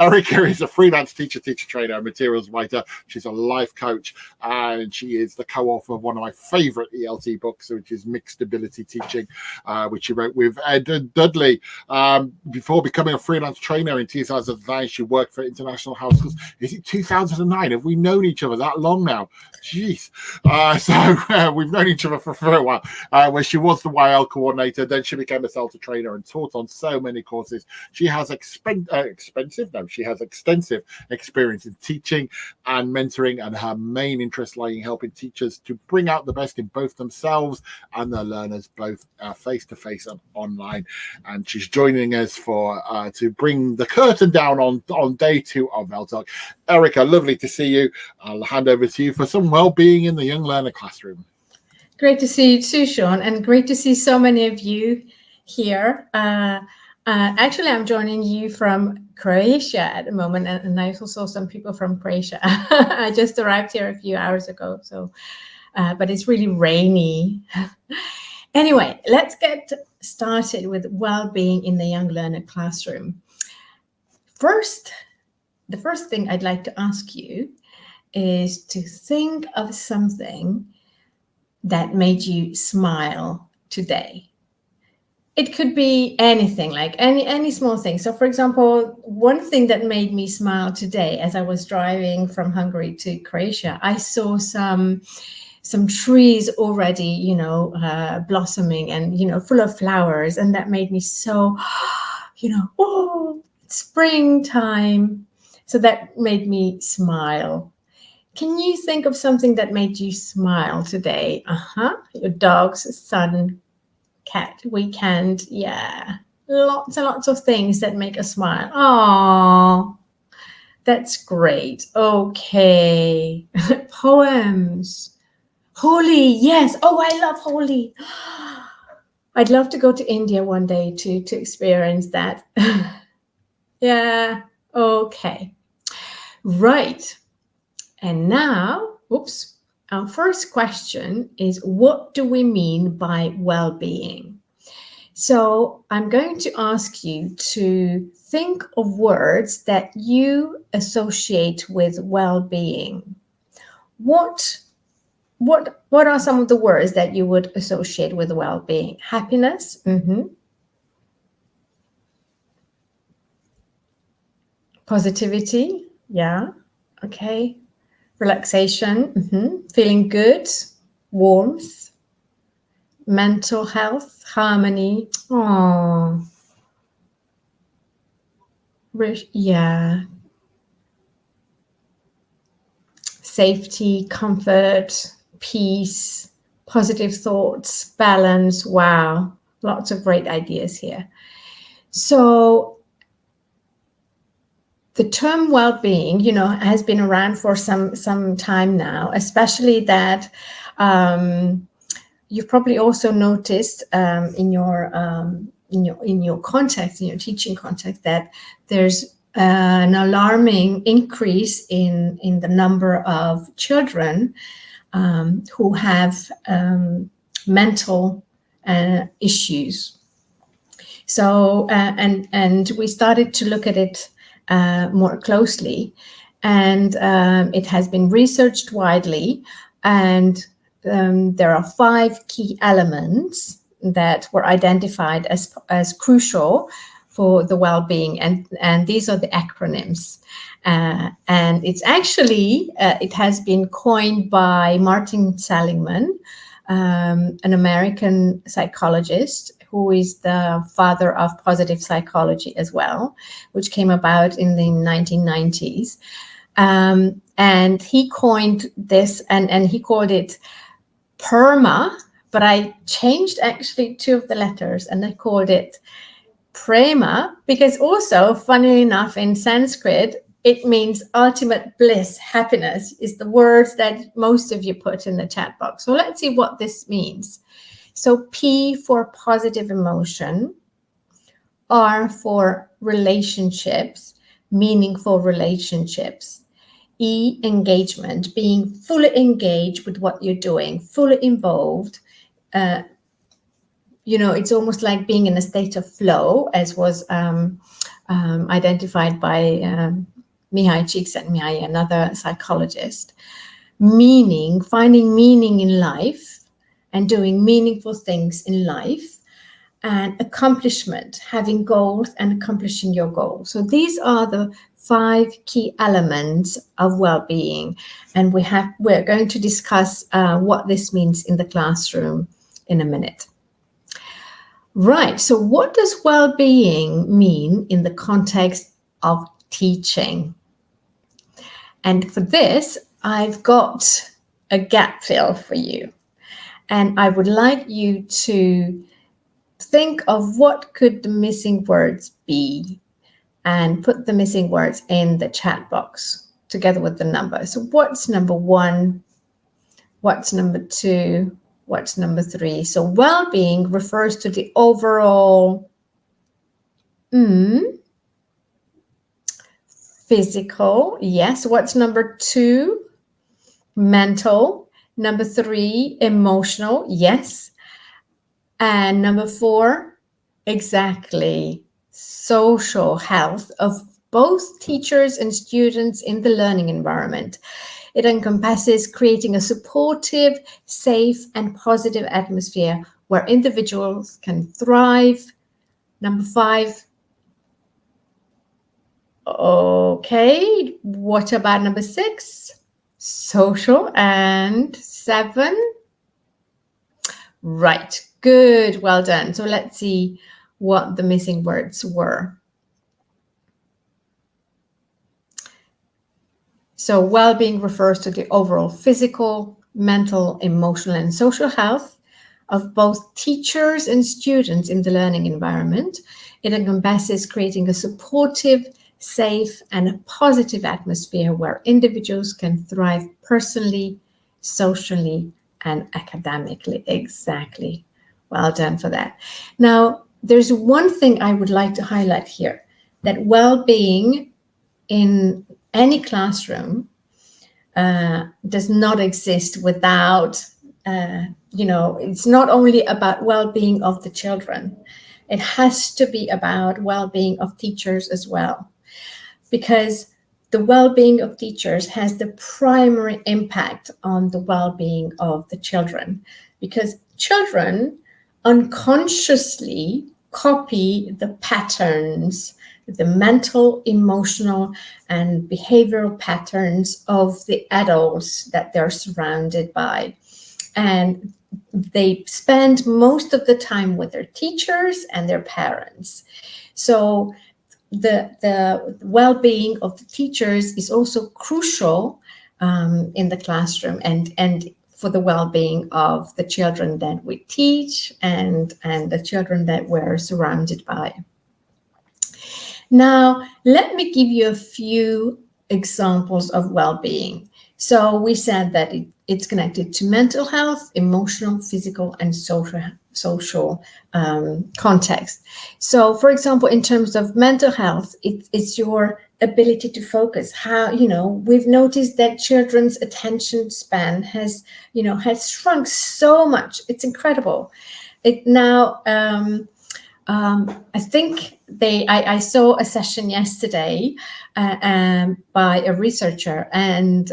Erika is a freelance teacher, trainer, and materials writer. She's a life coach, and she is the co-author of one of my favorite ELT books, which is Mixed Ability Teaching, which she wrote with Dudley. Before becoming a freelance trainer in 2009, she worked for International House Schools. Is it 2009? Have we known each other that long now? Jeez. So we've known each other for a while. Where she was the YL coordinator, then she became a CELTA trainer and taught on so many courses. She has she has extensive experience in teaching and mentoring, and her main interest lies in helping teachers to bring out the best in both themselves and their learners, both face-to-face and online. And she's joining us for to bring the curtain down on day 2 of ELTOC. Erika, lovely to see you. I'll hand over to you for some well-being in the young learner classroom. Great to see you too, Sean, and great to see so many of you here. Actually, I'm joining you from Croatia at the moment, and I also saw some people from Croatia. I just arrived here a few hours ago, so but it's really rainy. Anyway, let's get started with well-being in the young learner classroom. The first thing I'd like to ask you is to think of something that made you smile today. It could be anything, like any small thing. So for example, one thing that made me smile today as I was driving from Hungary to Croatia, I saw some trees already, blossoming and, full of flowers. And that made me so, oh, it's springtime. So that made me smile. Can you think of something that made you smile today? Your dog's son, cat, weekend. Yeah. Lots and lots of things that make us smile. Oh, that's great. Okay. Poems. Holi. Yes. Oh, I love Holi. I'd love to go to India one day to experience that. Yeah. Okay. Right. And now, our first question is, what do we mean by well-being? So I'm going to ask you to think of words that you associate with well-being. What are some of the words that you would associate with well-being? Happiness? Positivity? Yeah. Okay. Relaxation, feeling good, warmth, mental health, harmony. Oh, yeah. Safety, comfort, peace, positive thoughts, balance. Wow, lots of great ideas here. So the term well-being, has been around for some time now, especially that you've probably also noticed in your context, in your teaching context, that there's an alarming increase in the number of children who have mental issues. So and we started to look at it more closely, and it has been researched widely, and there are 5 key elements that were identified as crucial for the well-being, and these are the acronyms, and it's actually it has been coined by Martin Seligman, an American psychologist who is the father of positive psychology as well, which came about in the 1990s. And he coined this, and he called it PERMA, but I changed actually 2 of the letters, and I called it Prema, because also, funnily enough, in Sanskrit, it means ultimate bliss, happiness, is the words that most of you put in the chat box. So let's see what this means. So P for positive emotion, R for relationships, meaningful relationships, E, engagement, being fully engaged with what you're doing, fully involved. It's almost like being in a state of flow, as was identified by Mihai Csikszentmihalyi, another psychologist. Meaning, finding meaning in life and doing meaningful things in life, and accomplishment, having goals and accomplishing your goals. So these are the 5 key elements of well-being, and we're going to discuss what this means in the classroom in a minute. Right, so what does well-being mean in the context of teaching? And for this, I've got a gap fill for you. And I would like you to think of what could the missing words be, and put the missing words in the chat box together with the number. So what's number 1? What's number 2? What's number 3? So well-being refers to the overall physical. Yes. What's number 2? Mental. Number 3, emotional. Yes. And number 4, exactly, social health of both teachers and students in the learning environment. It encompasses creating a supportive, safe, and positive atmosphere where individuals can thrive. Number 5. Okay, what about number 6? Social. And 7? Right, good, well done. So let's see what the missing words were. So well-being refers to the overall physical, mental, emotional, and social health of both teachers and students in the learning environment. It encompasses creating a supportive, safe, and a positive atmosphere where individuals can thrive personally, socially, and academically. Exactly. Well done for that. Now, there's one thing I would like to highlight here, that well-being in any classroom does not exist without, it's not only about well-being of the children. It has to be about well-being of teachers as well, because the well-being of teachers has the primary impact on the well-being of the children, because children unconsciously copy the patterns, the mental, emotional, and behavioral patterns of the adults that they're surrounded by. And they spend most of the time with their teachers and their parents. So the well-being of the teachers is also crucial in the classroom and for the well-being of the children that we teach and the children that we're surrounded by. Now, let me give you a few examples of well-being. So we said that it's connected to mental health, emotional, physical, and social context. So, for example, in terms of mental health, it's your ability to focus. How, we've noticed that children's attention span has shrunk so much. It's incredible. It now, I think I saw a session yesterday by a researcher, and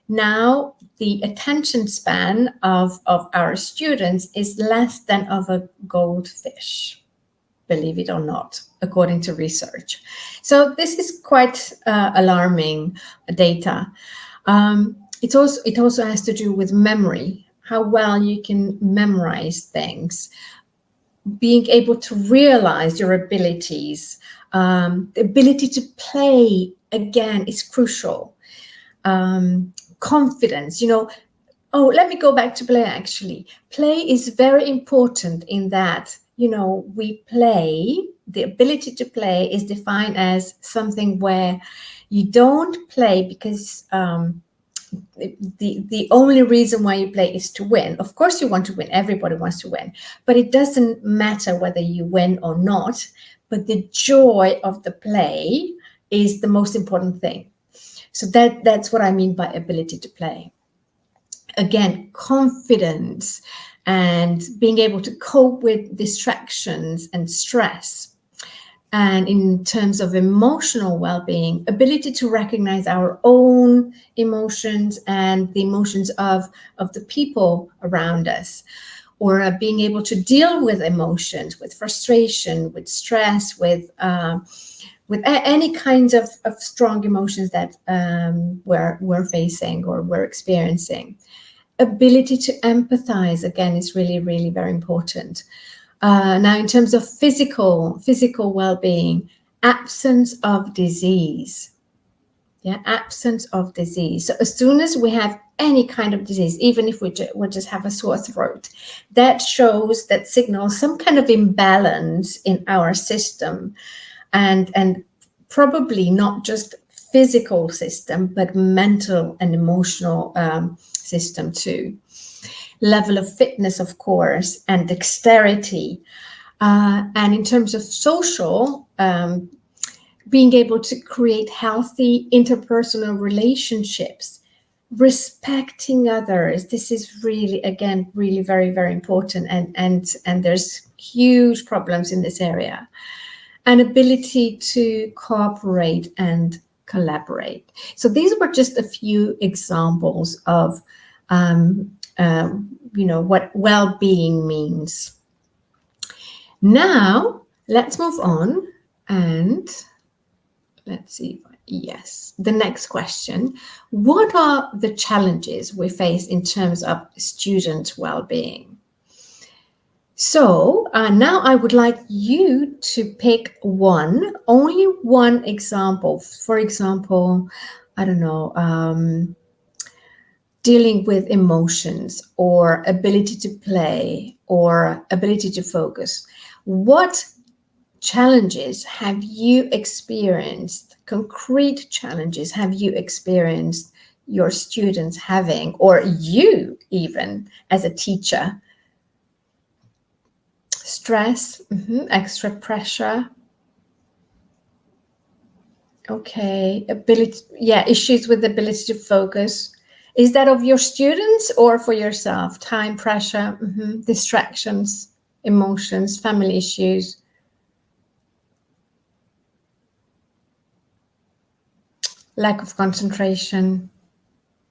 now the attention span of our students is less than of a goldfish, believe it or not, according to research. So this is quite alarming data. It also has to do with memory, how well you can memorize things, being able to realize your abilities, the ability to play, again, is crucial. Confidence, let me go back to play, actually. Play is very important in that, we play, the ability to play is defined as something where you don't play because the only reason why you play is to win. Of course you want to win, everybody wants to win, but it doesn't matter whether you win or not, but the joy of the play is the most important thing. So that's what I mean by ability to play. Again, confidence and being able to cope with distractions and stress. And in terms of emotional well-being, ability to recognize our own emotions and the emotions of the people around us, or being able to deal with emotions, with frustration, with stress, with any kinds of strong emotions that we're facing or we're experiencing. Ability to empathize, again, is really, really very important. Now, in terms of physical well-being, absence of disease. Yeah, absence of disease. So as soon as we have any kind of disease, even if we just have a sore throat, that signals some kind of imbalance in our system, and probably not just physical system, but mental and emotional system too. Level of fitness, of course, and dexterity. And in terms of social, being able to create healthy interpersonal relationships, respecting others. This is really, again, really very, very important. And there's huge problems in this area. An ability to cooperate and collaborate. So these were just a few examples of what well-being means. Now, let's move on and let's see. Yes, the next question. What are the challenges we face in terms of student well-being? So now I would like you to pick only one example. For example, I don't know, dealing with emotions or ability to play or ability to focus. What challenges have you experienced, concrete challenges have you experienced your students having, or you even as a teacher? Stress, extra pressure. Okay, issues with ability to focus. Is that of your students or for yourself? Time pressure, distractions, emotions, family issues. Lack of concentration,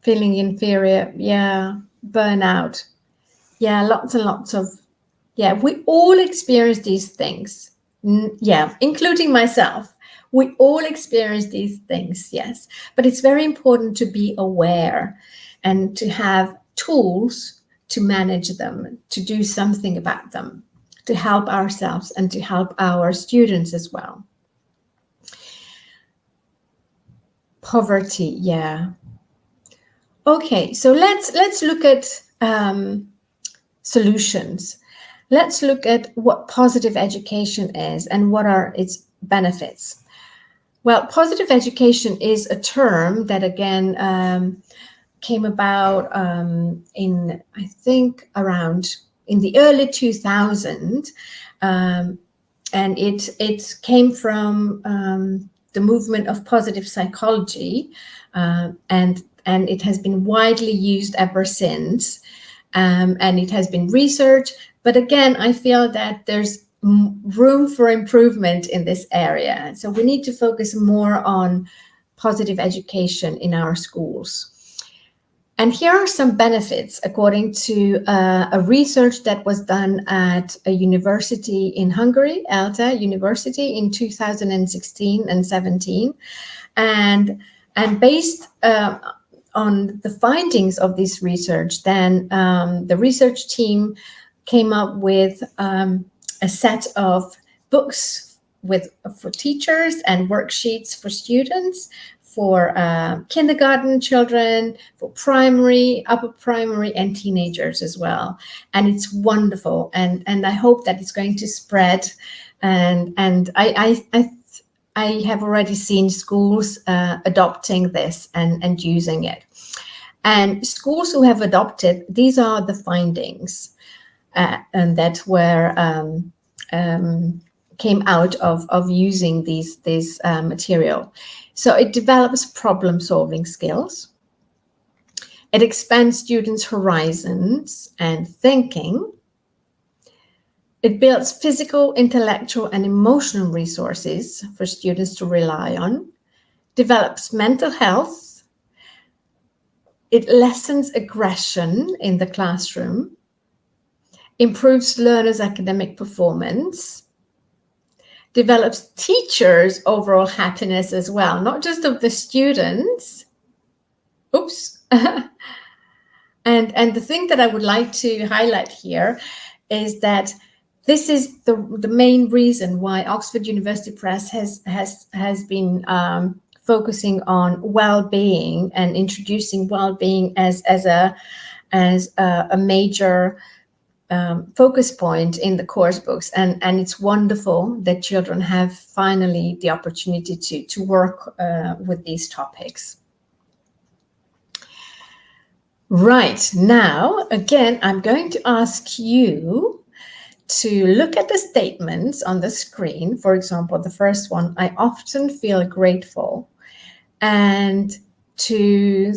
feeling inferior, burnout. Lots and lots of, we all experience these things. Including myself. We all experience these things, yes. But it's very important to be aware and to have tools to manage them, to do something about them, to help ourselves and to help our students as well. Poverty, Okay, so let's look at solutions. Let's look at what positive education is and what are its benefits. Well, positive education is a term that, again, came about in the early 2000s, and it came from the movement of positive psychology, and it has been widely used ever since, and it has been researched. But again, I feel that there's room for improvement in this area. So we need to focus more on positive education in our schools. And here are some benefits according to a research that was done at a university in Hungary, ELTOC University, in 2016 and 17. And based on the findings of this research, then the research team came up with a set of books for teachers and worksheets for students, for kindergarten children, for primary, upper primary, and teenagers as well. And it's wonderful. And I hope that it's going to spread. And I have already seen schools adopting this and using it. And schools who have adopted, these are the findings and that were came out of using this material. So it develops problem-solving skills. It expands students' horizons and thinking. It builds physical, intellectual, and emotional resources for students to rely on, develops mental health, it lessens aggression in the classroom, improves learners' academic performance, develops teachers' overall happiness as well, not just of the students. Oops. And the thing that I would like to highlight here is that this is the main reason why Oxford University Press has been focusing on well-being and introducing well-being as a major focus point in the course books, and it's wonderful that children have finally the opportunity to work with these topics. Right, now again I'm going to ask you to look at the statements on the screen. For example, the first one, I often feel grateful, and to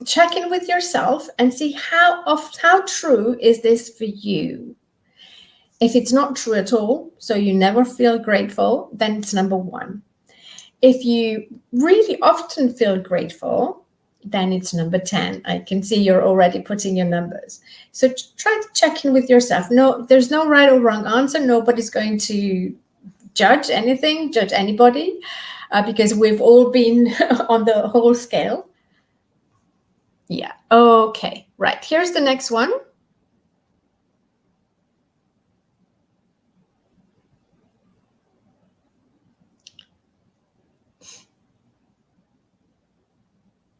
check in with yourself and see how true is this for you. If it's not true at all, so you never feel grateful, then it's number 1. If you really often feel grateful, then it's number 10. I can see you're already putting your numbers. So try to check in with yourself. No, there's no right or wrong answer. Nobody's going to judge anything, judge anybody, because we've all been on the whole scale. Yeah, okay, right. Here's the next one.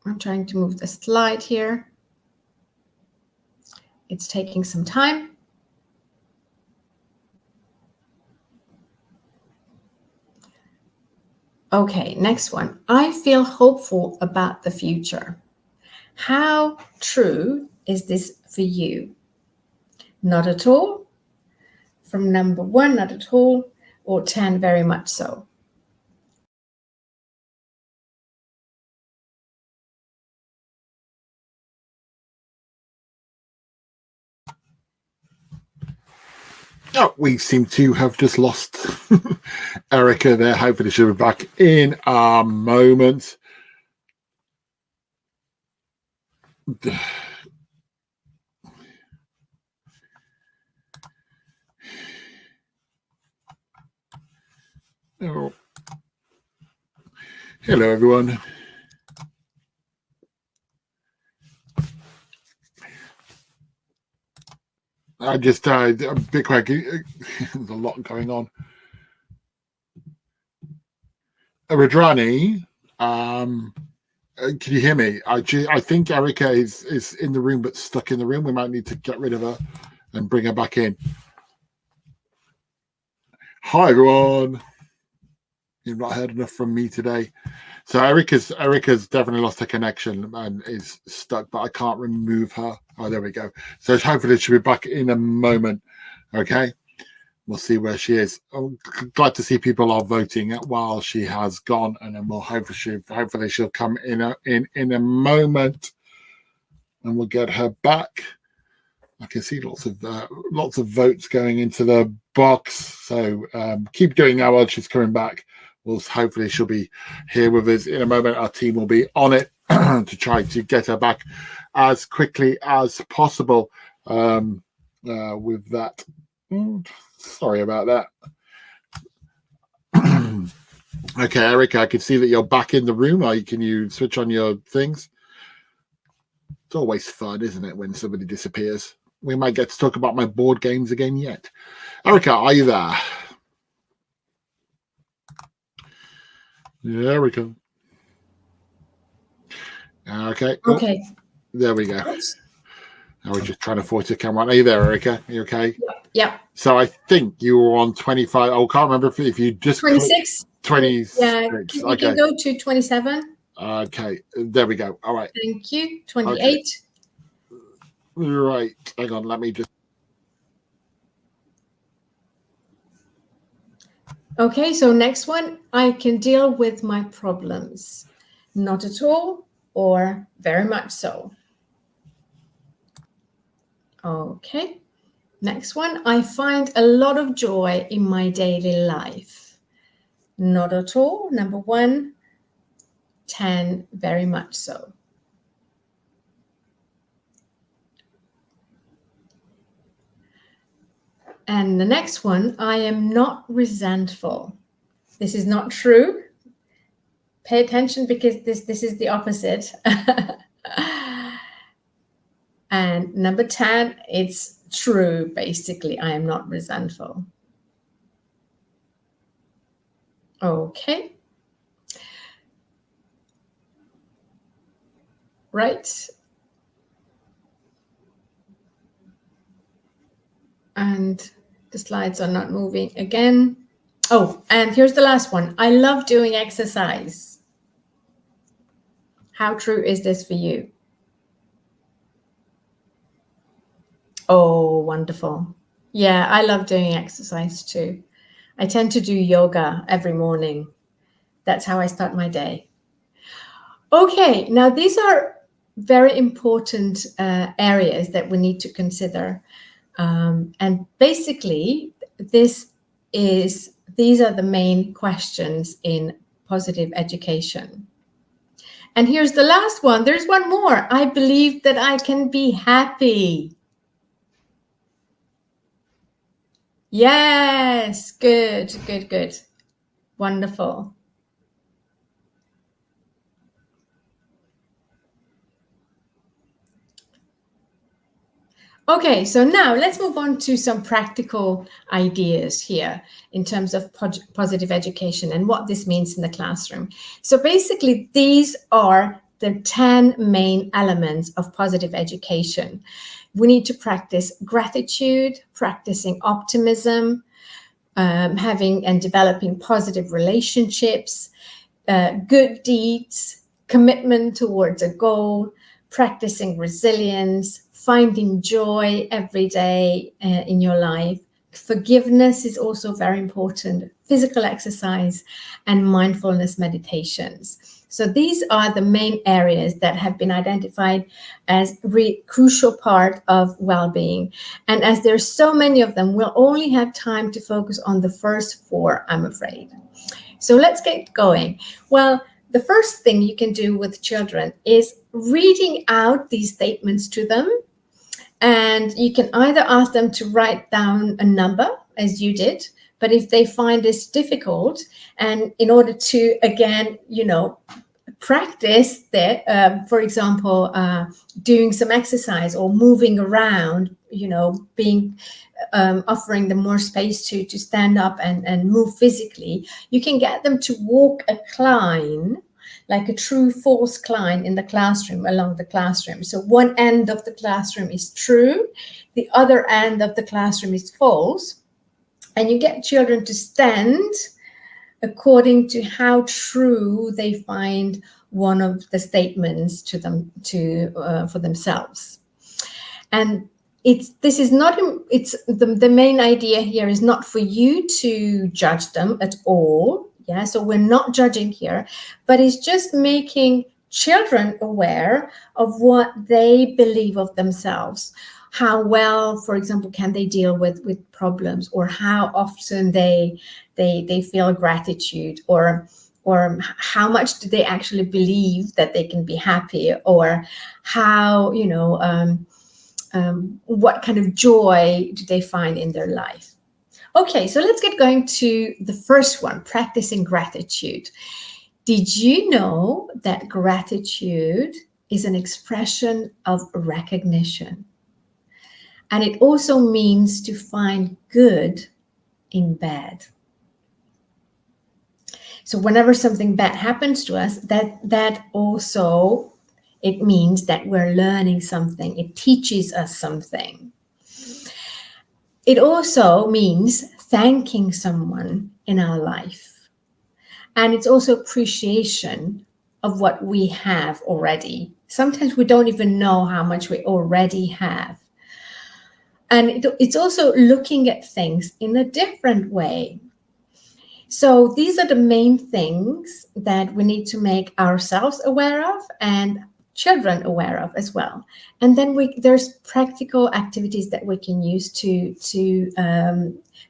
I'm trying to move the slide here. It's taking some time. Okay, next one. I feel hopeful about the future. How true is this for you? Not at all. From number 1, not at all, or 10, very much so. Oh, we seem to have just lost Erika there. Hopefully she'll be back in a moment. Oh. Hello, everyone. I just a bit quick. There's a lot going on. Radrani, can you hear me? I think Erika is in the room but stuck in the room. We might need to get rid of her and bring her back in. Hi, everyone. You've not heard enough from me today. So Erika's definitely lost her connection and is stuck, but I can't remove her. Oh, there we go. So hopefully she'll be back in a moment. Okay, we'll see where she is. I'm glad to see people are voting while she has gone, and then we'll hopefully she'll come in a moment, and we'll get her back. I can see lots of votes going into the box. So keep doing that while she's coming back. Well, hopefully she'll be here with us in a moment. Our team will be on it to try to get her back as quickly as possible. With that, sorry about that. Okay, Erika, I can see that you're back in the room. Can you switch on your things? It's always fun, isn't it, when somebody disappears? We might get to talk about my board games again yet. Erika, are you there? There we go. Okay. Okay. Oh, there we go. I was just trying to force the camera. Are you there, Erika? Are you okay? Yeah. So I think you were on 25. I can't remember if you just 26. 26. Yeah. You can go to 27. Okay. There we go. All right. Thank you. 28. Okay. Right. Hang on. Let me just. Okay, so next one, I can deal with my problems. Not at all, or very much so. Okay, Next one, I find a lot of joy in my daily life. Not at all. Number 1, 10, very much so. And the next one, I am not resentful. This is not true. Pay attention because this is the opposite. And number 10, it's true, basically. I am not resentful. Okay. Right. And the slides are not moving again. Oh, and here's the last one. I love doing exercise. How true is this for you? Oh, wonderful. Yeah, I love doing exercise too. I tend to do yoga every morning. That's how I start my day. Okay, now these are very important areas that we need to consider. And basically, these are the main questions in positive education. And here's the last one. There's one more. I believe that I can be happy. Yes, good, good, good. Wonderful. Okay, so now let's move on to some practical ideas here in terms of positive education and what this means in the classroom. So basically, these are the 10 main elements of positive education. We need to practice gratitude, practicing optimism, having and developing positive relationships, good deeds, commitment towards a goal, practicing resilience, finding joy every day in your life. Forgiveness is also very important, physical exercise, and mindfulness meditations. So these are the main areas that have been identified as a crucial part of well-being. And as there's so many of them, we'll only have time to focus on the first 4, I'm afraid. So let's get going. Well, the first thing you can do with children is reading out these statements to them. And you can either ask them to write down a number, as you did, but if they find this difficult, and in order to, again, practice that, for example, doing some exercise or moving around, being offering them more space to stand up and move physically, you can get them to walk a cline, like a true false cline in the classroom, along the classroom. So one end of the classroom is true, the other end of the classroom is false, and you get children to stand according to how true they find one of the statements to them for themselves. And the main idea here is not for you to judge them at all. Yeah, so we're not judging here, but it's just making children aware of what they believe of themselves. How well, for example, can they deal with problems, or how often they feel gratitude, or how much do they actually believe that they can be happy, or how, what kind of joy do they find in their life. Okay, so let's get going to the first one, practicing gratitude. Did you know that gratitude is an expression of recognition? And it also means to find good in bad. So whenever something bad happens to us, that also, it means that we're learning something. It teaches us something. It also means thanking someone in our life. And it's also appreciation of what we have already. Sometimes we don't even know how much we already have. And it's also looking at things in a different way. So these are the main things that we need to make ourselves aware of and children aware of as well. And then there's practical activities that we can use to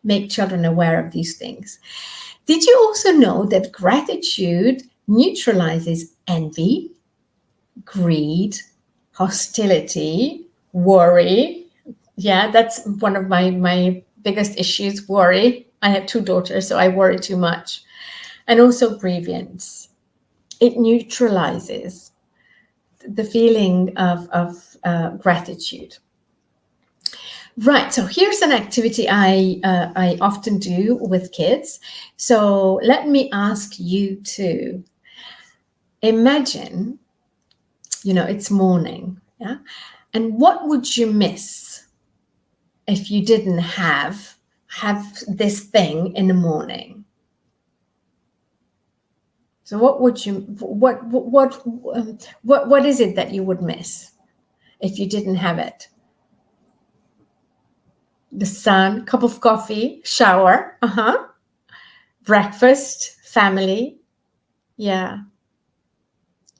make children aware of these things. Did you also know that gratitude neutralizes envy, greed, hostility, worry? Yeah, that's one of my biggest issues, worry. I have 2 daughters, so I worry too much. And also grievance. It neutralizes the feeling of gratitude. Right, so here's an activity I often do with kids. So let me ask you to imagine, it's morning, yeah? And what would you miss if you didn't have this thing in the morning? So what is it that you would miss if you didn't have it? The sun, cup of coffee, shower, breakfast, family, yeah.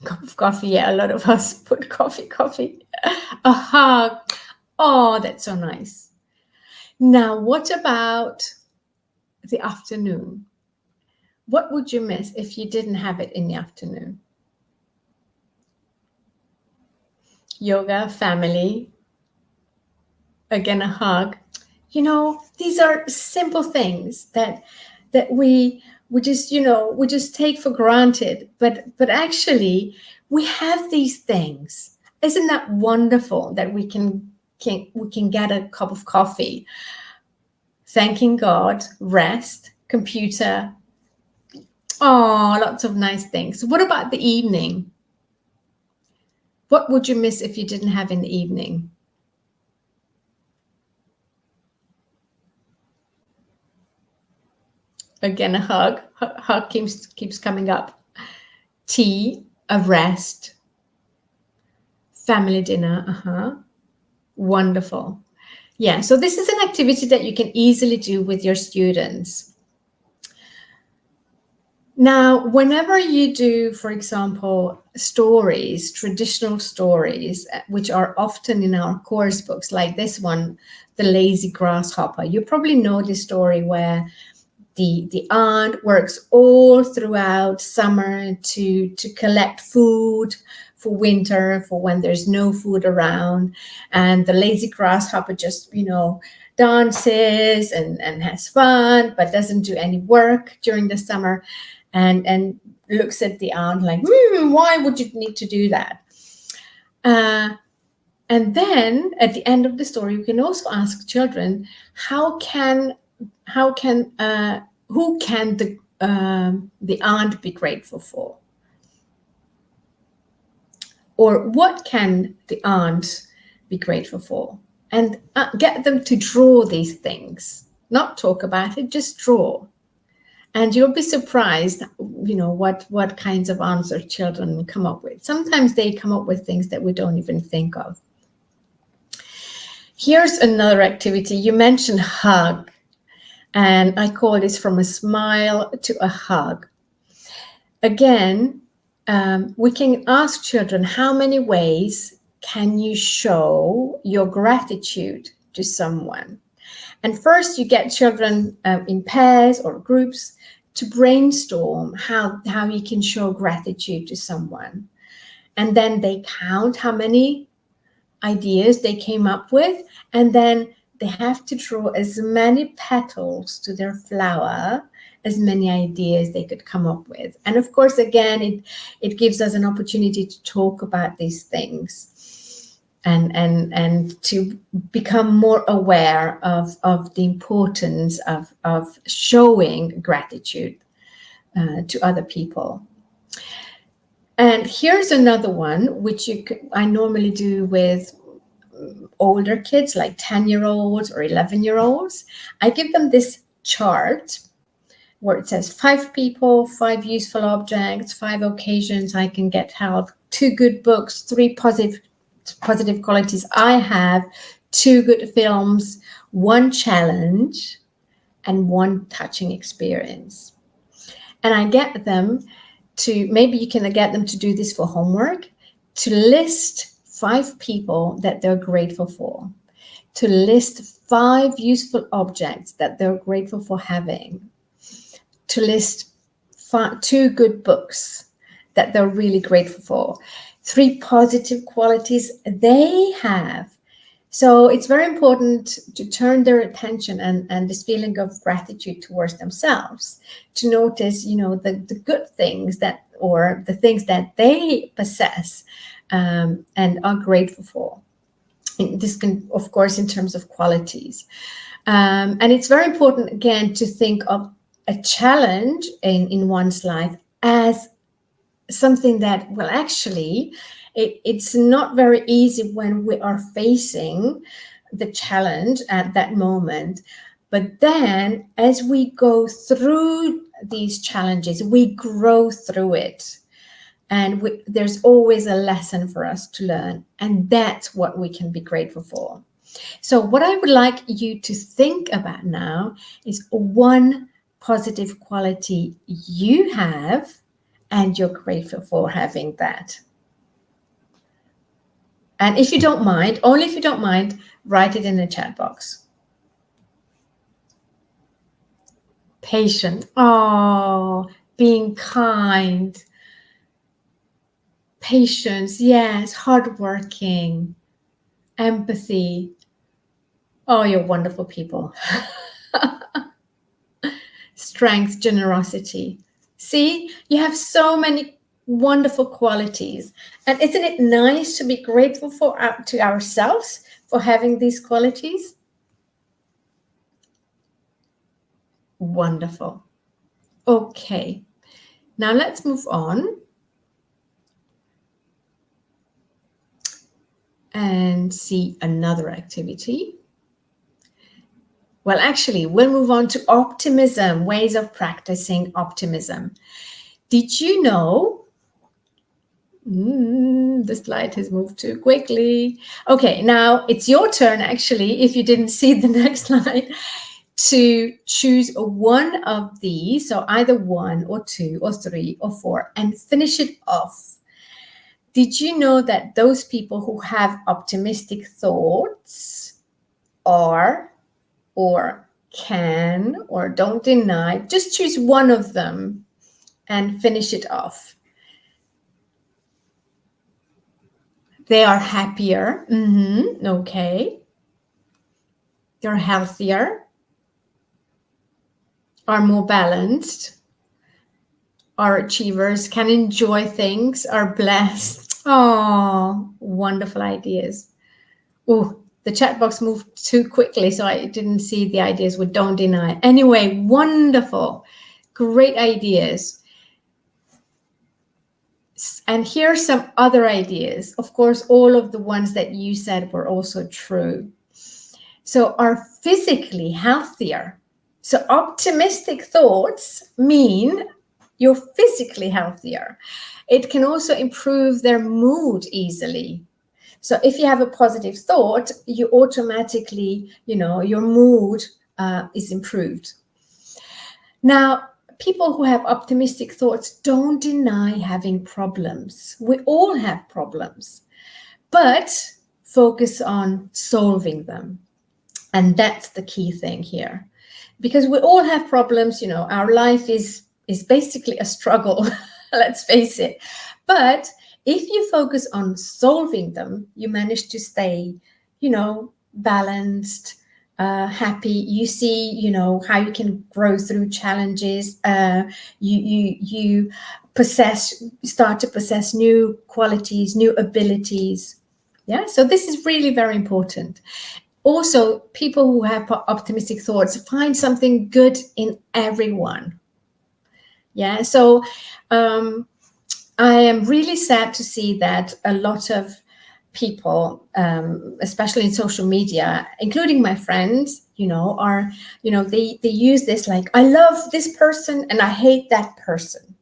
Cup of coffee, yeah, a lot of us put coffee. A hug, oh, that's so nice. Now, what about the afternoon? What would you miss if you didn't have it in the afternoon? Yoga, family, again, a hug. These are simple things that we just take for granted, but actually we have these things. Isn't that wonderful that we can get a cup of coffee, thanking God, rest, computer, lots of nice things. What about the evening? What would you miss if you didn't have in the evening? Again, a hug. Hug keeps coming up. Tea, a rest, family dinner. Wonderful. Yeah, so this is an activity that you can easily do with your students. Now, whenever you do, for example, stories, traditional stories, which are often in our course books, like this one, The Lazy Grasshopper, you probably know this story where the aunt works all throughout summer to collect food for winter, for when there's no food around. And the lazy grasshopper just, dances and has fun, but doesn't do any work during the summer. And looks at the aunt like, why would you need to do that? And then at the end of the story, you can also ask children, who can the aunt be grateful for? Or what can the aunt be grateful for? And get them to draw these things, not talk about it, just draw. And you'll be surprised, what kinds of answers children come up with. Sometimes they come up with things that we don't even think of. Here's another activity. You mentioned hug, and I call this From a Smile to a Hug. Again, we can ask children, how many ways can you show your gratitude to someone? And first you get children in pairs or groups to brainstorm how you can show gratitude to someone. And then they count how many ideas they came up with, and then they have to draw as many petals to their flower, as many ideas they could come up with. And of course, again, it gives us an opportunity to talk about these things and to become more aware of the importance of showing gratitude to other people. And here's another one, which I normally do with older kids, like 10-year-olds or 11-year-olds. I give them this chart where it says 5 people, 5 useful objects, 5 occasions I can get help, 2 good books, 3 positive qualities I have, 2 good films, 1 challenge, and 1 touching experience. And I get them to, maybe you can get them to do this for homework, to list 5 people that they're grateful for, to list 5 useful objects that they're grateful for having, to list 2 good books that they're really grateful for, 3 positive qualities they have. So it's very important to turn their attention and this feeling of gratitude towards themselves, to notice, the good things or the things that they possess and are grateful for. And this can, of course, in terms of qualities. And it's very important, again, to think of a challenge in one's life as something that, well, actually, it's not very easy when we are facing the challenge at that moment. But then as we go through these challenges, we grow through it. And there's always a lesson for us to learn. And that's what we can be grateful for. So what I would like you to think about now is 1 positive quality you have, and you're grateful for having that. And if you don't mind, only if you don't mind, write it in the chat box. Patient. Oh, being kind. Patience. Yes. Hardworking. Empathy. Oh, you're wonderful people. Strength, generosity. See, you have so many wonderful qualities. And isn't it nice to be grateful to ourselves for having these qualities? Wonderful. Okay, now let's move on and see another activity. Well, actually, we'll move on to optimism, ways of practicing optimism. Did you know? The slide has moved too quickly. Okay, now it's your turn, actually, if you didn't see the next slide, to choose 1 of these, so either 1 or 2 or 3 or 4, and finish it off. Did you know that those people who have optimistic thoughts are, or can, or don't deny, just choose 1 of them and finish it off? They are happier. Okay. They're healthier. Are more balanced. Are achievers. Can enjoy things. Are blessed. Oh, wonderful ideas. Oh, the chat box moved too quickly, so I didn't see the ideas with don't deny. Anyway, wonderful. Great ideas. And here are some other ideas. Of course, all of the ones that you said were also true. So are physically healthier. So optimistic thoughts mean you're physically healthier. It can also improve their mood easily. So if you have a positive thought, you automatically, your mood is improved. Now, people who have optimistic thoughts don't deny having problems. We all have problems, but focus on solving them. And that's the key thing here, because we all have problems. Our life is basically a struggle, let's face it. But if you focus on solving them, you manage to stay, balanced, happy. You see, how you can grow through challenges. You start to possess new qualities, new abilities. Yeah, so this is really very important. Also, people who have optimistic thoughts find something good in everyone. Yeah, so I am really sad to see that a lot of people, especially in social media, including my friends, they use this like, I love this person and I hate that person,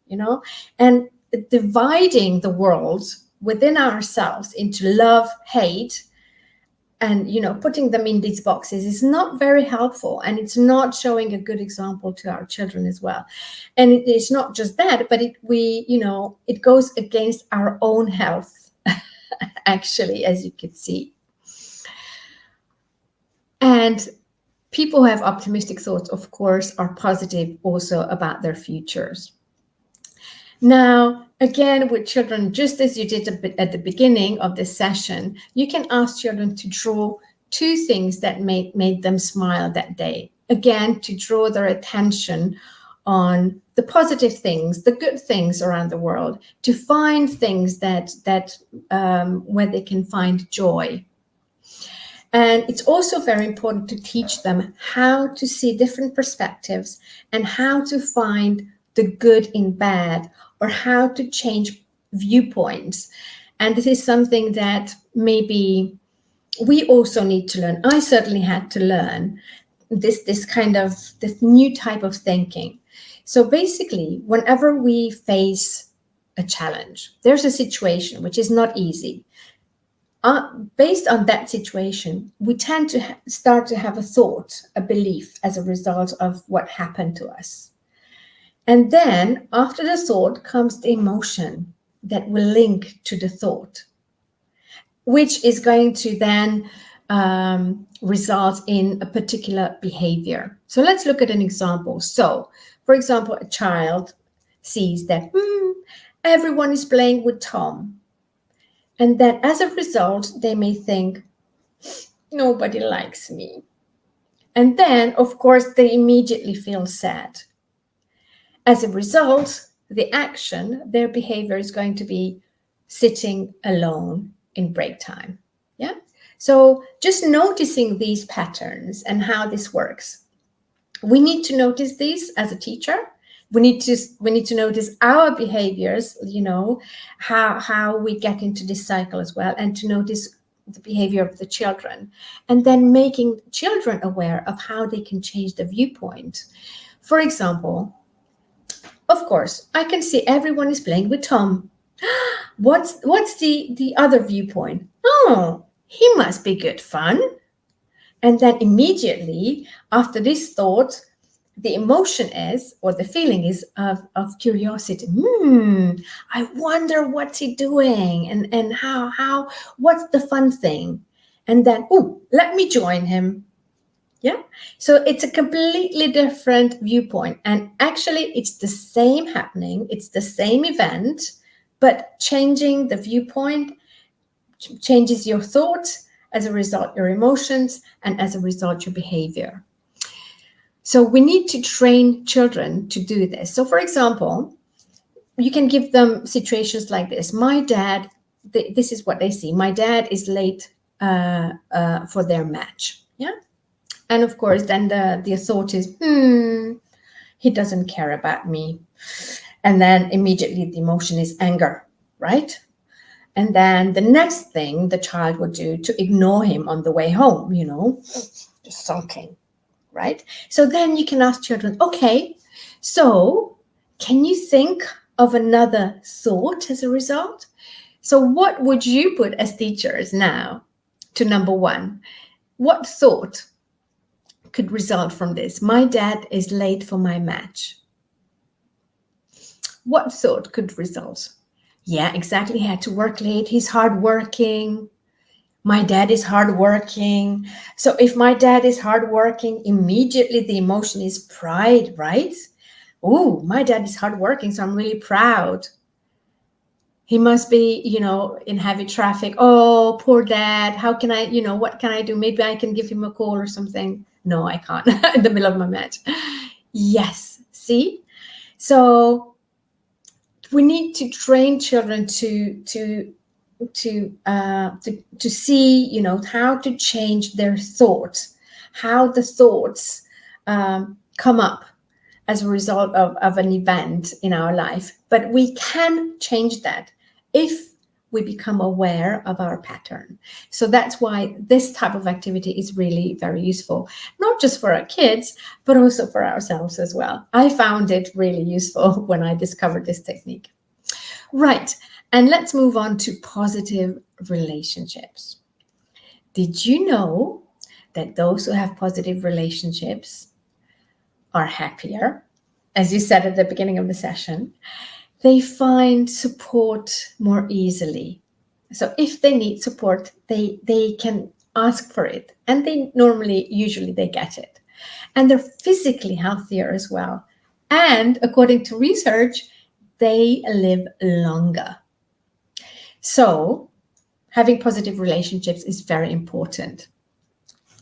and dividing the world within ourselves into love, hate, and, putting them in these boxes is not very helpful, and it's not showing a good example to our children as well. And it's not just that, but it goes against our own health actually, as you can see. And people who have optimistic thoughts, of course, are positive also about their futures. Now, again, with children, just as you did at the beginning of this session, you can ask children to draw 2 things that made them smile that day. Again, to draw their attention on the positive things, the good things around the world, to find things where they can find joy. And it's also very important to teach them how to see different perspectives and how to find the good in bad, or how to change viewpoints. And this is something that maybe we also need to learn. I certainly had to learn this new type of thinking. So basically, whenever we face a challenge, there's a situation which is not easy. Based on that situation, we tend to start to have a thought, a belief as a result of what happened to us. And then after the thought comes the emotion that will link to the thought, which is going to then result in a particular behavior. So let's look at an example. So, for example, a child sees that everyone is playing with Tom. And then as a result, they may think, nobody likes me. And then, of course, they immediately feel sad. As a result, the action, their behavior is going to be sitting alone in break time. Yeah. So just noticing these patterns and how this works. We need to notice these as a teacher. We need to notice our behaviors, how we get into this cycle as well, and to notice the behavior of the children, and then making children aware of how they can change the viewpoint. For example, of course, I can see everyone is playing with Tom. What's the other viewpoint? Oh, he must be good fun. And then immediately after this thought, the emotion is, or the feeling is of curiosity. I wonder what's he doing, and how what's the fun thing? And then, let me join him. Yeah. So it's a completely different viewpoint. And actually it's the same happening. It's the same event, but changing the viewpoint changes your thoughts, as a result, your emotions, and as a result, your behavior. So we need to train children to do this. So for example, you can give them situations like this. My dad, this is what they see. My dad is late for their match. Yeah. And of course, then the thought is, he doesn't care about me. And then immediately the emotion is anger, right? And then the next thing the child would do to ignore him on the way home, just sulking, right? So then you can ask children, okay, so can you think of another thought as a result? So what would you put as teachers now to number 1? What thought could result from this? My dad is late for my match. What thought could result? Yeah, exactly. He had to work late. He's hardworking. My dad is hardworking. So if my dad is hardworking, immediately the emotion is pride, right? Oh, my dad is hardworking, so I'm really proud. He must be, in heavy traffic. Oh, poor dad. How can I, what can I do? Maybe I can give him a call or something. No, I can't in the middle of my match. Yes, see? So we need to train children to see, how to change their thoughts, how the thoughts come up as a result of an event in our life. But we can change that if we become aware of our pattern. So that's why this type of activity is really very useful, not just for our kids, but also for ourselves as well. I found it really useful when I discovered this technique. Right, and let's move on to positive relationships. Did you know that those who have positive relationships are happier? As you said at the beginning of the session, they find support more easily. So if they need support, they can ask for it, and they usually they get it. And they're physically healthier as well. And according to research, they live longer. So having positive relationships is very important.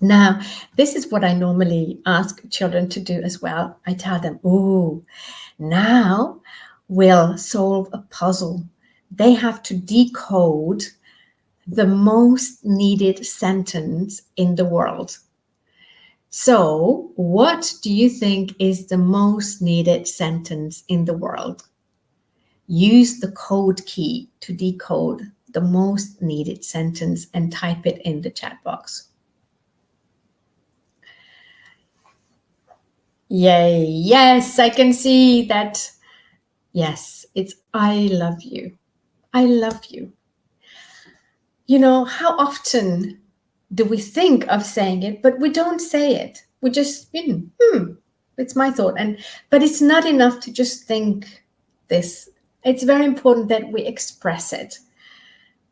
Now, this is what I normally ask children to do as well. I tell them, oh, now we'll solve a puzzle. They have to decode the most needed sentence in the world. So, what do you think is the most needed sentence in the world? Use the code key to decode the most needed sentence and type it in the chat box. Yay, yes, I can see that. Yes, it's I love you. I love you. You know, how often do we think of saying it, but we don't say it? We just, it's my thought. But it's not enough to just think this. It's very important that we express it.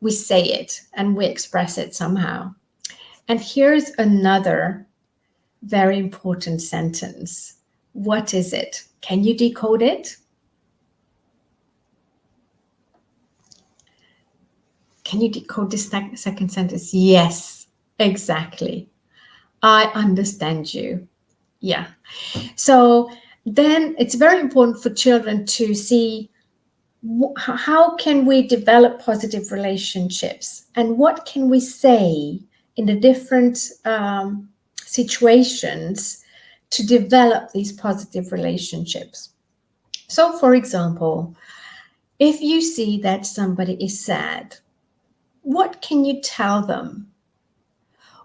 We say it and we express it somehow. And here's another very important sentence. What is it? Can you decode it? Can you decode this second sentence? Yes, exactly. I understand you. Yeah. So then it's very important for children to see how can we develop positive relationships, and what can we say in the different situations to develop these positive relationships. So, for example, if you see that somebody is sad, what can you tell them?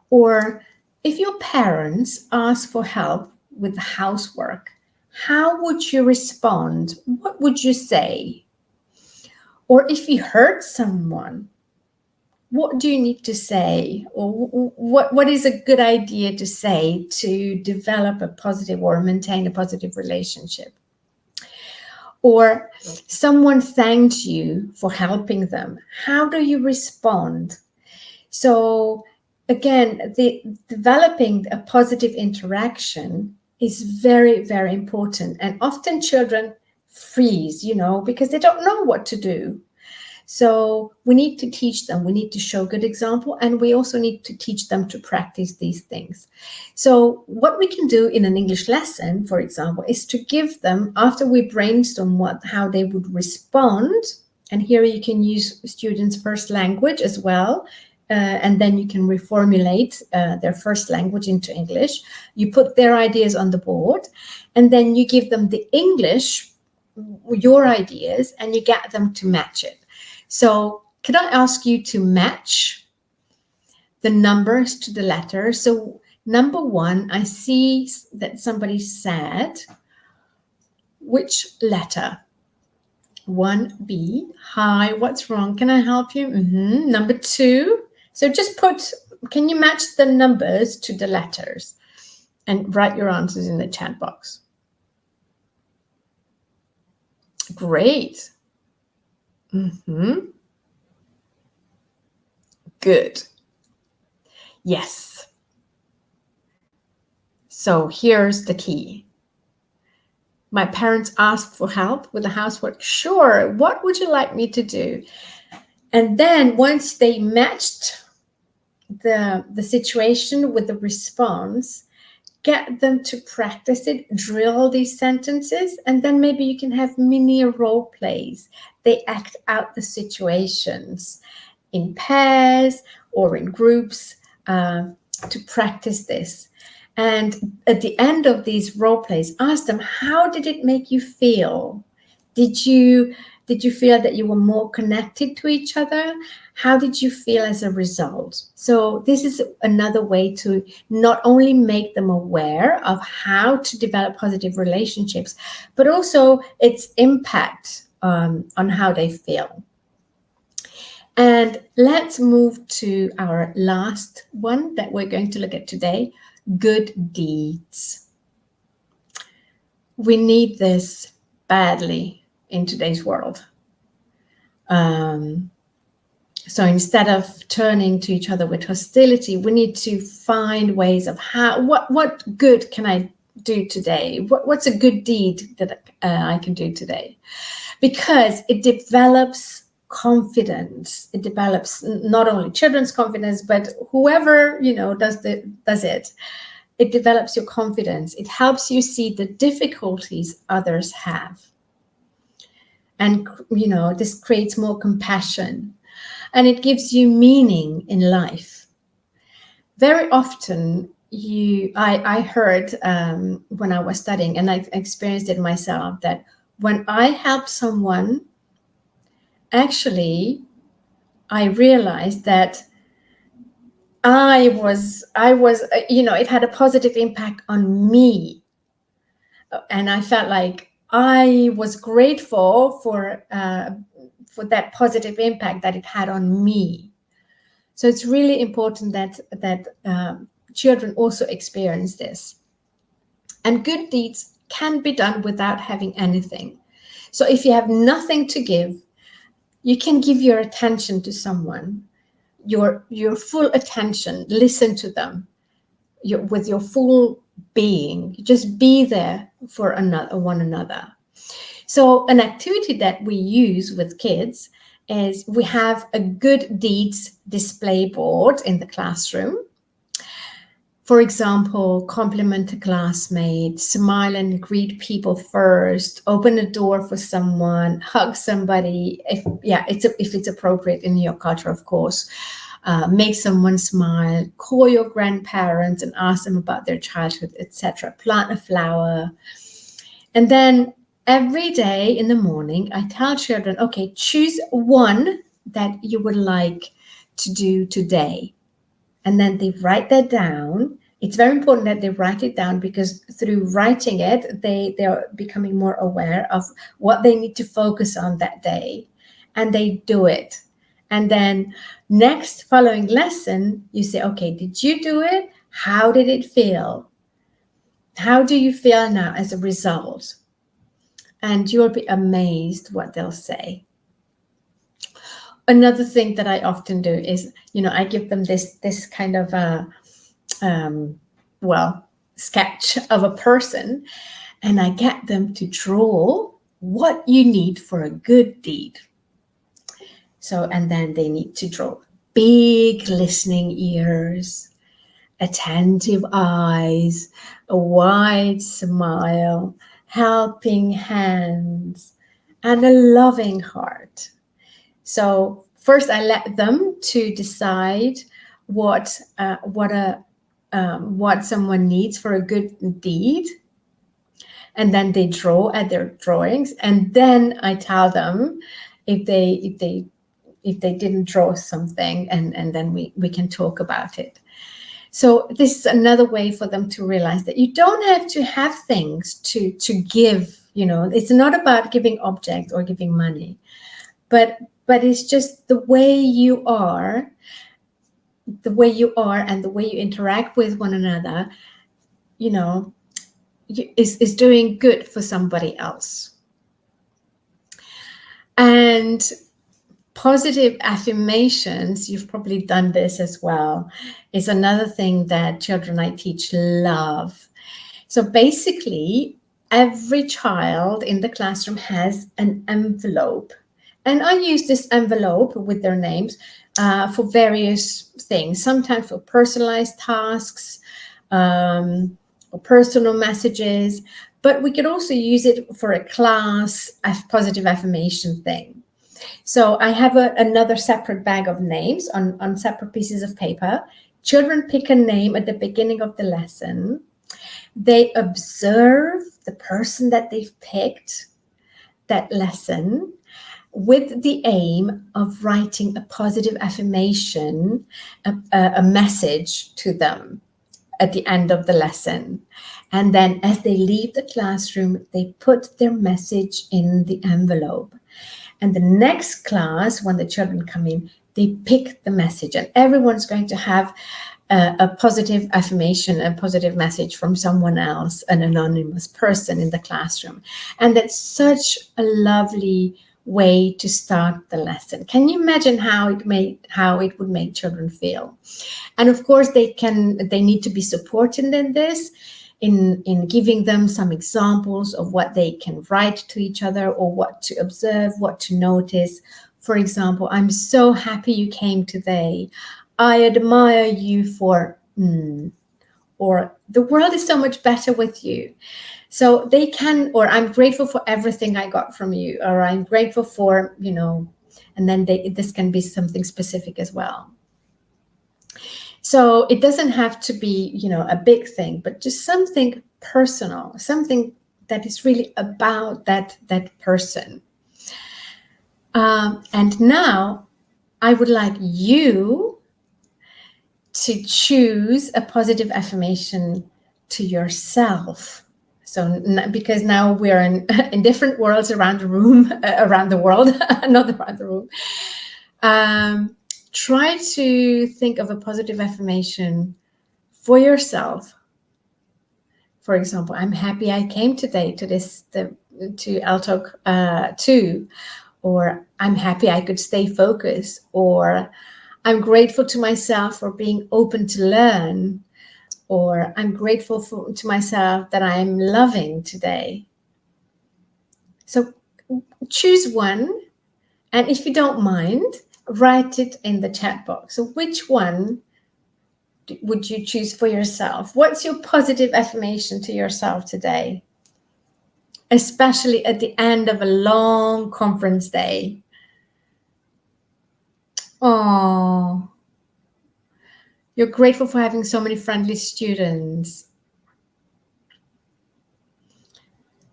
Or if your parents ask for help with housework, how would you respond? What would you say? Or if you hurt someone, what do you need to say? Or what is a good idea to say to develop a positive or maintain a positive relationship? Or someone thanks you for helping them. How do you respond? So again, developing a positive interaction is very, very important. And often children freeze, because they don't know what to do. So we need to teach them. We need to show good example, and we also need to teach them to practice these things. So what we can do in an English lesson, for example, is to give them, after we brainstorm how they would respond, and here you can use students' first language as well, and then you can reformulate their first language into English. You put their ideas on the board, and then you give them the English, your ideas, and you get them to match it. So could I ask you to match the numbers to the letters? So number 1, I see that somebody's sad. Which letter? 1B. Hi, what's wrong? Can I help you? Number 2. So just can you match the numbers to the letters? And write your answers in the chat box. Great. Good. Yes. So here's the key. My parents asked for help with the housework. Sure. What would you like me to do? And then once they matched the situation with the response, get them to practice it, drill these sentences, and then maybe you can have mini role plays. They act out the situations in pairs or in groups to practice this. And at the end of these role plays, ask them, how did it make you feel? Did you feel that you were more connected to each other? How did you feel as a result? So this is another way to not only make them aware of how to develop positive relationships, but also its impact on how they feel. And let's move to our last one that we're going to look at today, good deeds. We need this badly in today's world. So instead of turning to each other with hostility, we need to find ways of what good can I do today? What's a good deed that I can do today? Because it develops confidence. It develops not only children's confidence, but whoever, does it. It develops your confidence. It helps you see the difficulties others have. And, this creates more compassion. And it gives you meaning in life. Very often, I heard when I was studying, and I experienced it myself, that when I helped someone, actually, I realized that I was, it had a positive impact on me. And I felt like I was grateful for that positive impact that it had on me. So it's really important that children also experience this. And good deeds can be done without having anything. So if you have nothing to give, you can give your attention to someone, your full attention, listen to them with your full being. Just be there for one another. So an activity that we use with kids is we have a good deeds display board in the classroom. For example, compliment a classmate, smile and greet people first, open a door for someone, hug somebody, if it's appropriate in your culture, of course. Make someone smile, call your grandparents and ask them about their childhood, etc. Plant a flower. And then every day in the morning, I tell children, okay, choose one that you would like to do today. And then they write that down. It's very important that they write it down, because through writing it, they're becoming more aware of what they need to focus on that day. And they do it. And then following lesson, you say, okay, did you do it? How did it feel? How do you feel now as a result? And you'll be amazed what they'll say. Another thing that I often do is, I give them this kind of sketch of a person, and I get them to draw what you need for a good deed. So, and then they need to draw big listening ears, attentive eyes, a wide smile, helping hands, and a loving heart. So first, I let them to decide what someone needs for a good deed, and then they draw at their drawings, and then I tell them if they didn't draw something, and then we can talk about it. So this is another way for them to realize that you don't have to have things to give. It's not about giving objects or giving money, but it's just the way you are and the way you interact with one another, is doing good for somebody else. And positive affirmations, you've probably done this as well, is another thing that children I teach love. So basically, every child in the classroom has an envelope. And I use this envelope with their names for various things, sometimes for personalized tasks or personal messages, but we could also use it for a class positive affirmation thing. So I have another separate bag of names on separate pieces of paper. Children pick a name at the beginning of the lesson. They observe the person that they've picked that lesson with the aim of writing a positive affirmation, a message to them at the end of the lesson. And then as they leave the classroom, they put their message in the envelope. And the next class, when the children come in, they pick the message, and everyone's going to have a positive affirmation, a positive message from someone else, an anonymous person in the classroom. And that's such a lovely way to start the lesson. Can you imagine how it would make children feel? And of course, they need to be supported in this, in giving them some examples of what they can write to each other, or what to observe, what to notice. For example, I'm so happy you came today. I admire you for, or the world is so much better with you. So they can, or I'm grateful for everything I got from you, or I'm grateful for, and then this can be something specific as well. So it doesn't have to be, a big thing, but just something personal, something that is really about that person. And now I would like you to choose a positive affirmation to yourself. So because now we're in different worlds around the room, around the world, not around the room. Try to think of a positive affirmation for yourself. For example, I'm happy I came today to ELTOC 2, or I'm happy I could stay focused, or I'm grateful to myself for being open to learn, or I'm grateful to myself that I am loving today. So choose one, and if you don't mind, write it in the chat box. So which one would you choose for yourself? What's your positive affirmation to yourself today? Especially at the end of a long conference day. Oh, you're grateful for having so many friendly students.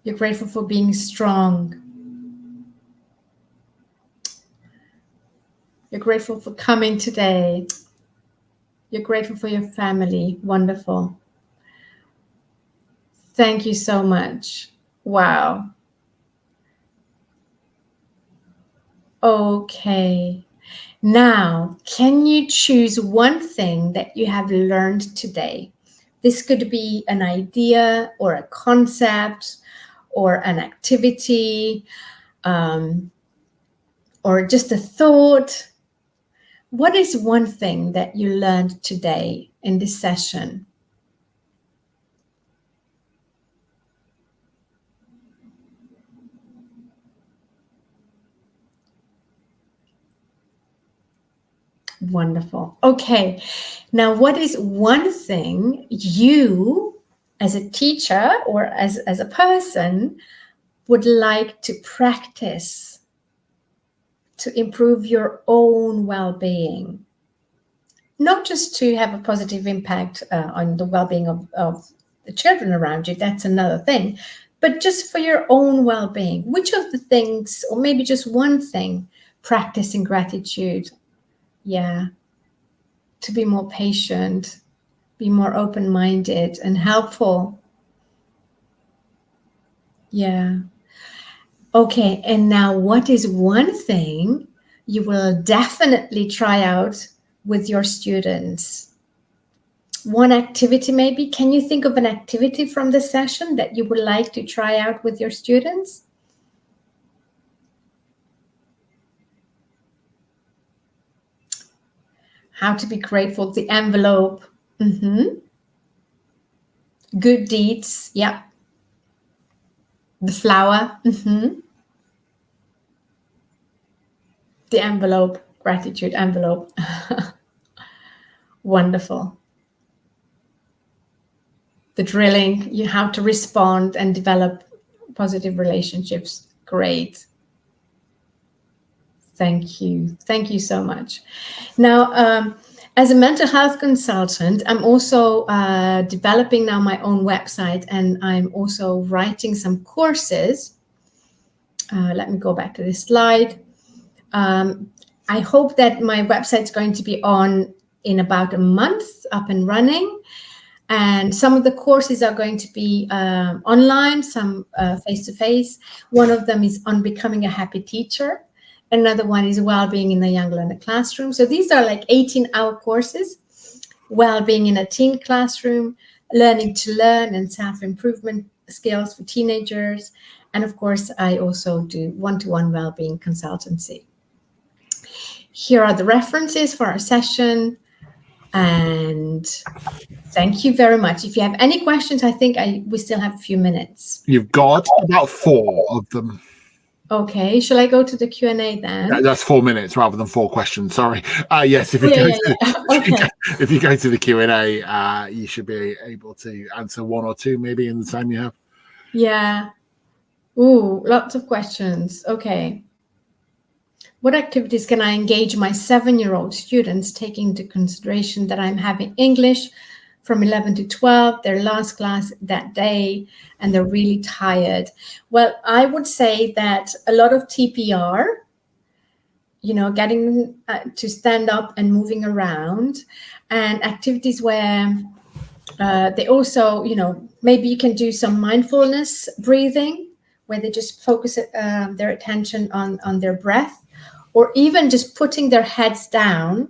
You're grateful for being strong. You're grateful for coming today. You're grateful for your family. Wonderful. Thank you so much. Wow. Okay. Now, can you choose one thing that you have learned today? This could be an idea or a concept or an activity, or just a thought. What is one thing that you learned today in this session? Wonderful. Okay. Now, what is one thing you, as a teacher or as a person, would like to practice to improve your own well-being? Not just to have a positive impact on the well-being of the children around you, that's another thing, but just for your own well-being. Which of the things, or maybe just one thing, practicing gratitude? Yeah, to be more patient, be more open-minded and helpful. Yeah. Okay, and now what is one thing you will definitely try out with your students? One activity maybe? Can you think of an activity from the session that you would like to try out with your students? How to be grateful, the envelope. Good deeds, yeah. The flower. The envelope, gratitude envelope. Wonderful. The drilling, you have to respond and develop positive relationships. Great. Thank you. Thank you so much. Now, as a mental health consultant, I'm also developing now my own website, and I'm also writing some courses. Let me go back to this slide. I hope that my website is going to be on in about a month, up and running. And some of the courses are going to be online, some face-to-face. One of them is on becoming a happy teacher. Another one is well-being in the young learner classroom. So these are like 18-hour courses. Well-being in a teen classroom, learning to learn and self-improvement skills for teenagers, And of course, I also do one-to-one wellbeing consultancy. Here are the references for our session. And thank you very much. If you have any questions, I think we still have a few minutes. You've got about 4 of them. Okay, shall I go to the Q&A then? That's 4 minutes rather than 4 questions. Sorry. Yes, if you if you go to the Q&A, you should be able to answer 1 or 2 maybe in the time you have. Yeah. Ooh, lots of questions. Okay. What activities can I engage my 7-year-old students, taking into consideration that I'm having English from 11 to 12, their last class that day, and they're really tired? Well, I would say that a lot of TPR, getting to stand up and moving around, and activities where they also, maybe you can do some mindfulness breathing, where they just focus their attention on their breath, or even just putting their heads down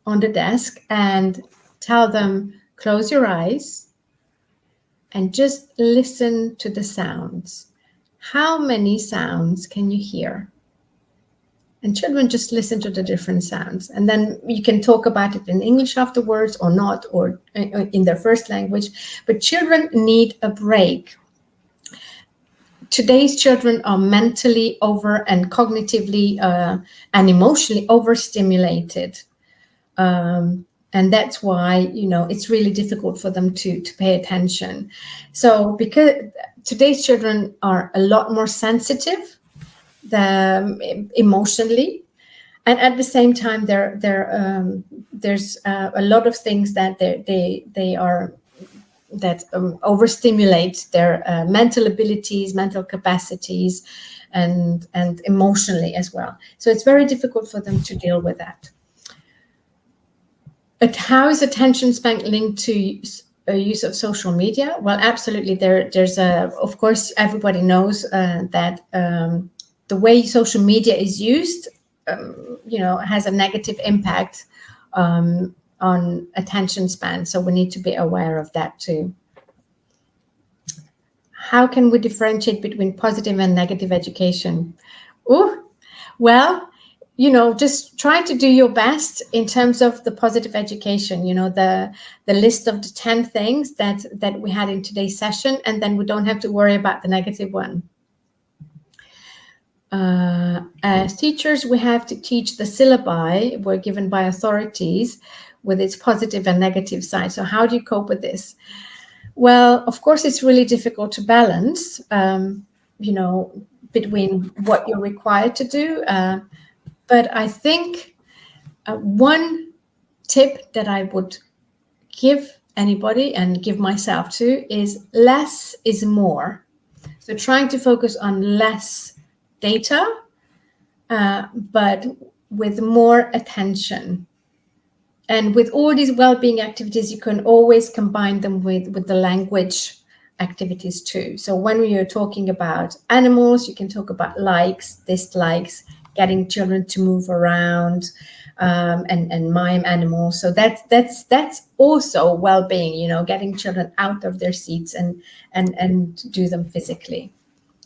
on the desk and tell them, close your eyes and just listen to the sounds. How many sounds can you hear? And children just listen to the different sounds. And then you can talk about it in English afterwards or not, or in their first language. But children need a break. Today's children are mentally and cognitively and emotionally overstimulated. And that's why, it's really difficult for them to pay attention. So because today's children are a lot more sensitive emotionally, and at the same time, there's a lot of things that they are that overstimulate their mental abilities, mental capacities, and emotionally as well. So it's very difficult for them to deal with that. But how is attention span linked to use of social media? Well, absolutely. There's of course, everybody knows that the way social media is used, has a negative impact on attention span. So we need to be aware of that too. How can we differentiate between positive and negative education? Well, just try to do your best in terms of the positive education, the list of the 10 things that we had in today's session, and then we don't have to worry about the negative one. As teachers, we have to teach the syllabi we're given by authorities with its positive and negative side. So how do you cope with this? Well, of course, it's really difficult to balance, between what you're required to do. But I think one tip that I would give anybody and give myself to is less is more. So trying to focus on less data, but with more attention. And with all these well-being activities, you can always combine them with the language activities too. So when you're talking about animals, you can talk about likes, dislikes, getting children to move around, and mime animals. So that's also well-being, getting children out of their seats and do them physically.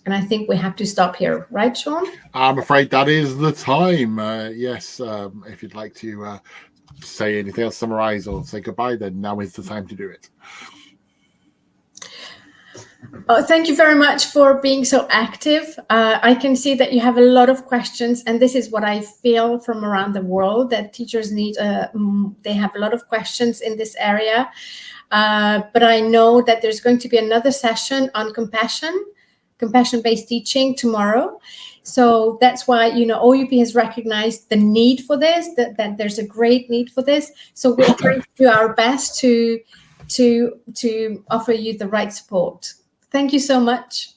And I think we have to stop here, right, Sean? I'm afraid that is the time. Yes, if you'd like to say anything else, summarize or say goodbye, then now is the time to do it. Thank you very much for being so active. I can see that you have a lot of questions, and this is what I feel from around the world, that teachers need, they have a lot of questions in this area. But I know that there's going to be another session on compassion-based teaching tomorrow. So that's why, OUP has recognized the need for this, that there's a great need for this. So we're going to do our best to offer you the right support. Thank you so much.